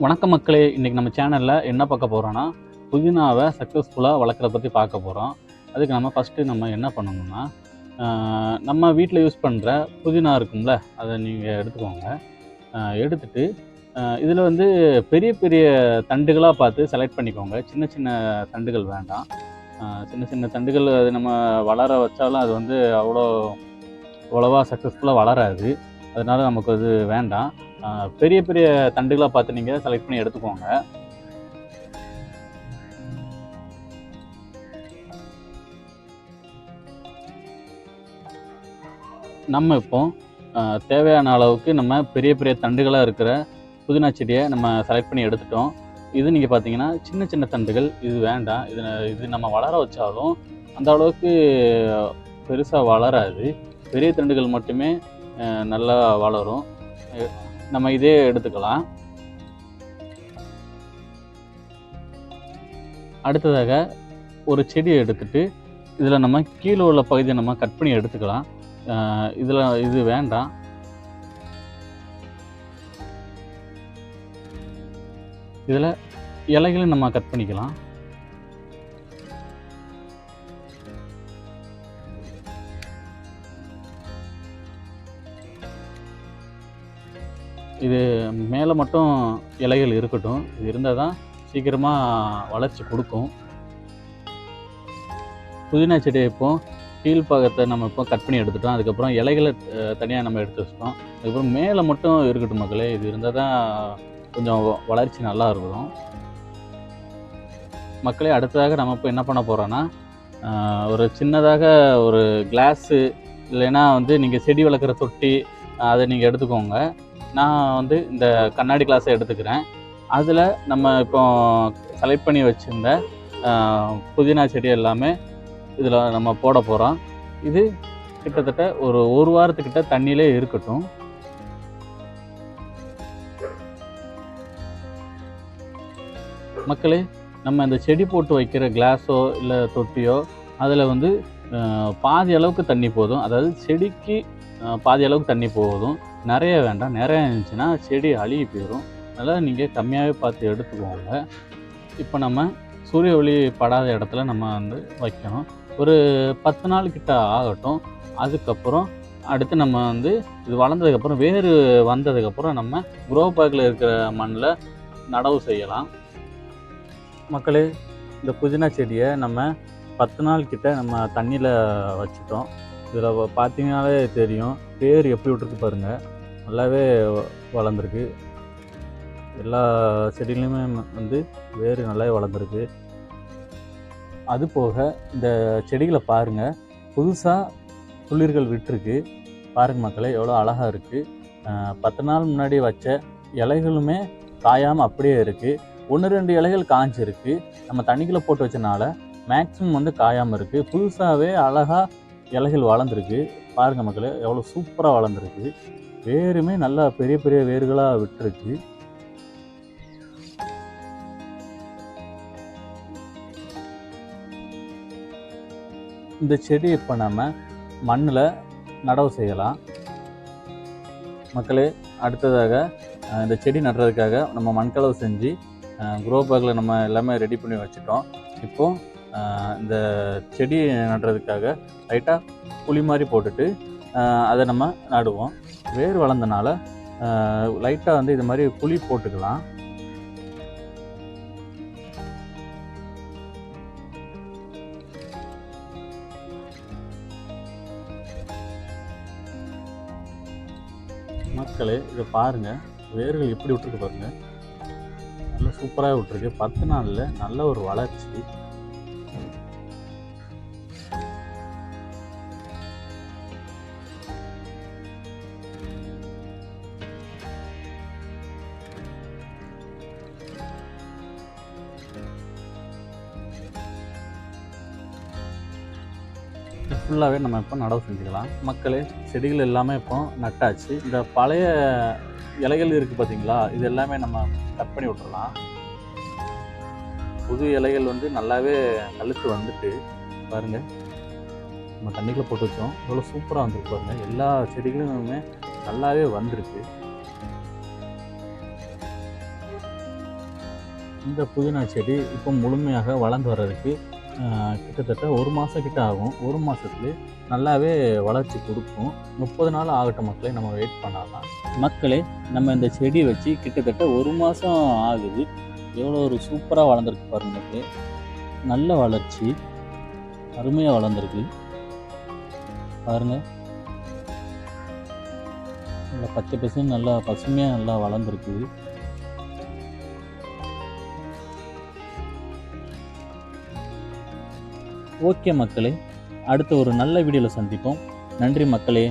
வணக்கம் மக்களே, இன்றைக்கி நம்ம சேனலில் என்ன பார்க்க போகிறோன்னா, புதினாவை சக்ஸஸ்ஃபுல்லாக வளர்க்குறத பற்றி பார்க்க போகிறோம். அதுக்கு நம்ம ஃபஸ்ட்டு என்ன பண்ணணும்னா, நம்ம வீட்டில் யூஸ் பண்ணுற புதினா இருக்கும்ல, அதை நீங்கள் எடுத்துக்கோங்க. எடுத்துட்டு இதில் பெரிய பெரிய தண்டுகளாக பார்த்து செலக்ட் பண்ணிக்கோங்க. சின்ன சின்ன தண்டுகள் வேண்டாம். சின்ன சின்ன தண்டுகள் அது நம்ம வளர வச்சாலும் அது அவ்வளோவா சக்ஸஸ்ஃபுல்லாக வளராது. அதனால் நமக்கு அது வேண்டாம். பெரிய பெரிய தண்டுகளாக பார்த்து நீங்கள் செலக்ட் பண்ணி எடுத்துக்கோங்க. நம்ம இப்போ தேவையான அளவுக்கு நம்ம பெரிய பெரிய தண்டுகளாக இருக்கிற புதினா செடியை நம்ம செலக்ட் பண்ணி எடுத்துட்டோம். இது நீங்கள் பார்த்தீங்கன்னா சின்ன சின்ன தண்டுகள், இது வேண்டாம். இது நம்ம வளர வச்சாலும் அந்த அளவுக்கு பெருசாக வளராது. பெரிய தண்டுகள் மட்டுமே நல்லா வளரும். நம்ம இதே எடுத்துக்கலாம். அடுத்ததாக ஒரு செடியை எடுத்துட்டு இதில் நம்ம கீழே உள்ள பகுதியை நம்ம கட் பண்ணி எடுத்துக்கலாம். இது வேண்டாம். இதில் இலைகளும் நம்ம கட் பண்ணிக்கலாம். இது மேலே மட்டும் இலைகள் இருக்கட்டும். இது இருந்தால் தான் சீக்கிரமாக வளர்ச்சி கொடுக்கும். புதினா செடியை இப்போ கீழ்ப்பாகத்தை நம்ம இப்போ கட் பண்ணி எடுத்துட்டோம். அதுக்கப்புறம் இலைகளை தனியாக நம்ம எடுத்து வச்சிட்டோம். அதுக்கப்புறம் மேலே மட்டும் இருக்கட்டும் மக்களே. இது இருந்தால் தான் கொஞ்சம் வளர்ச்சி நல்லா இருக்கும். மக்களே, அடுத்ததாக நம்ம இப்போ என்ன பண்ண போகிறோன்னா, ஒரு சின்னதாக ஒரு கிளாஸு இல்லைன்னா நீங்கள் செடி வளர்க்குற தொட்டி அதை நீங்கள் எடுத்துக்கோங்க. நான் இந்த கண்ணாடி கிளாஸை எடுத்துக்கிறேன். அதில் நம்ம இப்போ செலக்ட் பண்ணி வச்சுருந்த புதினா செடி எல்லாமே இதில் நம்ம போட போகிறோம். இது கிட்டத்தட்ட ஒரு வாரத்துக்கிட்ட தண்ணியிலே இருக்கட்டும். மக்களே, நம்ம இந்த செடி போட்டு வைக்கிற கிளாஸோ இல்லை தொட்டியோ அதில் பாதி அளவுக்கு தண்ணி போதும். அதாவது செடிக்கு பாதி அளவுக்கு தண்ணி போதும். நிறைய வேண்டாம். நிறைய இருந்துச்சுன்னா செடி அழுகி போயிடும். அதனால் நீங்கள் கம்மியாகவே பார்த்து எடுத்துக்கோங்க. இப்போ நம்ம சூரிய ஒளி படாத இடத்துல நம்ம வைக்கணும். ஒரு 10 நாள் கிட்ட ஆகட்டும். அதுக்கப்புறம் அடுத்து நம்ம இது வளர்ந்ததுக்கப்புறம் வேறு வந்ததுக்கப்புறம் நம்ம க்ரோ பேக்கில் இருக்கிற மண்ணில் நடவு செய்யலாம். மக்களே, இந்த புதினா செடியை நம்ம 10 நாள் கிட்ட நம்ம தண்ணியில் வச்சுட்டோம். இதில் பார்த்தீங்கன்னாலே தெரியும், வேர் எப்படி விட்டுருக்கு பாருங்கள். நல்லாவே வளர்ந்துருக்கு. எல்லா செடியிலையுமே வேர் நல்லாவே வளர்ந்துருக்கு. அது போக இந்த செடிகளை பாருங்கள், புதுசாக துளிர்கள் விட்டுருக்கு. பாருங்கள் மக்களே, எவ்வளோ அழகாக இருக்குது. 10 நாள் முன்னாடி வச்ச இலைகளுமே காயாமல் அப்படியே இருக்குது. 1-2 இலைகள் காய்ஞ்சிருக்கு. நம்ம தண்ணிக்குள்ளே போட்டு வச்சனால மேக்ஸிமம் காயாமல் இருக்குது. புதுசாகவே அழகாக இலைகள் வளர்ந்துருக்கு. பாருங்கள் மக்களே, எவ்வளோ சூப்பராக வளர்ந்துருக்கு. வேருமே நல்லா பெரிய பெரிய வேர்களாக விட்டுருக்கு. இந்த செடி இப்போ நம்ம மண்ணில் நடவு செய்யலாம். மக்களே, அடுத்ததாக இந்த செடி நடுறதுக்காக நம்ம மண்கலவை செஞ்சு க்ரோ பேக்கில் நம்ம எல்லாமே ரெடி பண்ணி வச்சுட்டோம். இப்போது இந்த செடி நடுறதுக்காக லைட்டாக குழி மாதிரி போட்டுட்டு அதை நம்ம நடுவோம். வேர் வளர்ந்தனால லைட்டாக இது மாதிரி குழி போட்டுக்கலாம். மக்களே, இதை பாருங்கள், வேர்கள் எப்படி விட்டுருக்கு பாருங்கள். நல்லா சூப்பராக விட்டுருக்கு. 10 நாளில் நல்ல ஒரு வளர்ச்சி. ஃபுல்லாகவே நம்ம இப்போ நடவு செஞ்சுக்கலாம். மக்களே, செடிகள் எல்லாமே இப்போ நட்டாச்சு. இந்த பழைய இலைகள் இருக்குது பார்த்தீங்களா, இது எல்லாமே நம்ம கட் பண்ணி விட்டுறலாம். புது இலைகள் நல்லாவே கழுத்து வந்துட்டு பாருங்கள். நம்ம தண்ணிக்குள்ளே போட்டு வச்சோம், இவ்வளோ சூப்பராக வந்துருக்கு பாருங்கள். எல்லா செடிகளுமே நல்லாவே வந்திருக்கு. இந்த புதினா செடி இப்போ முழுமையாக வளர்ந்து வர்றதுக்கு கிட்டத்தட்ட 1 மாதம் கிட்ட ஆகும். 1 மாதத்துலேயே நல்லாவே வளர்ச்சி கொடுக்கும். 30 நாள் ஆகட்டும் மக்களே, நம்ம வெயிட் பண்ணலாம். மக்களே, நம்ம இந்த செடி வச்சு கிட்டத்தட்ட 1 மாதம் ஆகுது. எவ்வளோ ஒரு சூப்பராக வளர்ந்துருக்கு பாருங்க மக்களே. நல்ல வளர்ச்சி, அருமையாக வளர்ந்துருக்கு பாருங்கள். நல்லா பச்சை பசுன்னு நல்லா பசுமையாக நல்லா வளர்ந்துருக்குது. ஓகே மக்களே, அடுத்த ஒரு நல்ல வீடியோவில் சந்திப்போம். நன்றி மக்களே.